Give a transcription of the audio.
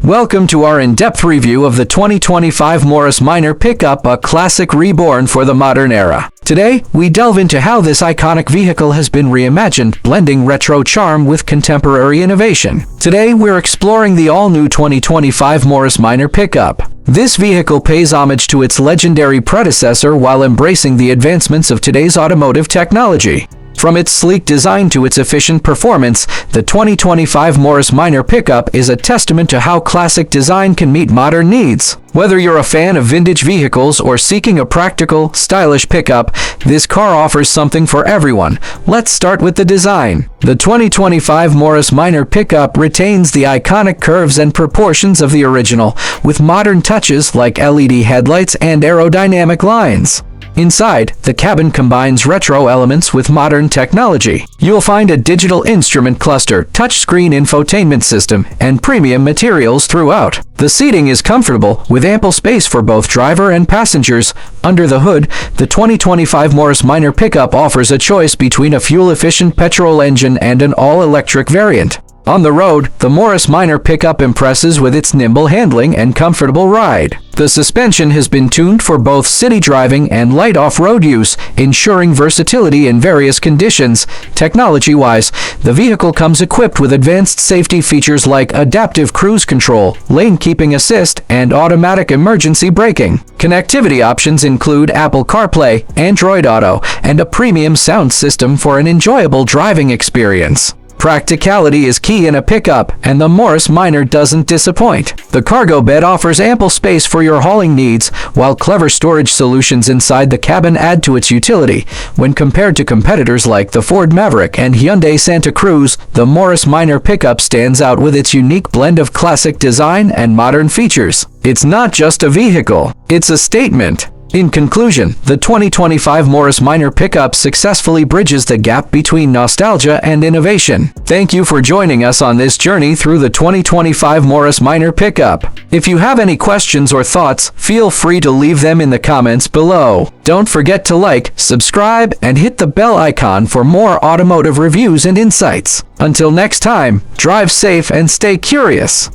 Welcome to our in-depth review of the 2025 Morris Minor pickup, a classic reborn for the modern era. Today, we delve into how this iconic vehicle has been reimagined, blending retro charm with contemporary innovation. Today, we're exploring the all-new 2025 Morris Minor pickup. This vehicle pays homage to its legendary predecessor while embracing the advancements of today's automotive technology. From its sleek design to its efficient performance, the 2025 Morris Minor pickup is a testament to how classic design can meet modern needs. Whether you're a fan of vintage vehicles or seeking a practical, stylish pickup, this car offers something for everyone. Let's start with the design. The 2025 Morris Minor pickup retains the iconic curves and proportions of the original, with modern touches like LED headlights and aerodynamic lines. Inside, the cabin combines retro elements with modern technology. You'll find a digital instrument cluster, touchscreen infotainment system, and premium materials throughout. The seating is comfortable, with ample space for both driver and passengers. Under the hood, the 2025 Morris Minor pickup offers a choice between a fuel-efficient petrol engine and an all-electric variant. On the road, the Morris Minor pickup impresses with its nimble handling and comfortable ride. The suspension has been tuned for both city driving and light off-road use, ensuring versatility in various conditions. Technology-wise, the vehicle comes equipped with advanced safety features like adaptive cruise control, lane keeping assist, and automatic emergency braking. Connectivity options include Apple CarPlay, Android Auto, and a premium sound system for an enjoyable driving experience. Practicality is key in a pickup, and the Morris Minor doesn't disappoint. The cargo bed offers ample space for your hauling needs, while clever storage solutions inside the cabin add to its utility. When compared to competitors like the Ford Maverick and Hyundai Santa Cruz, the Morris Minor pickup stands out with its unique blend of classic design and modern features. It's not just a vehicle, it's a statement. In conclusion, the 2025 Morris Minor pickup successfully bridges the gap between nostalgia and innovation. Thank you for joining us on this journey through the 2025 Morris Minor pickup. If you have any questions or thoughts, feel free to leave them in the comments below. Don't forget to like, subscribe, and hit the bell icon for more automotive reviews and insights. Until next time, drive safe and stay curious.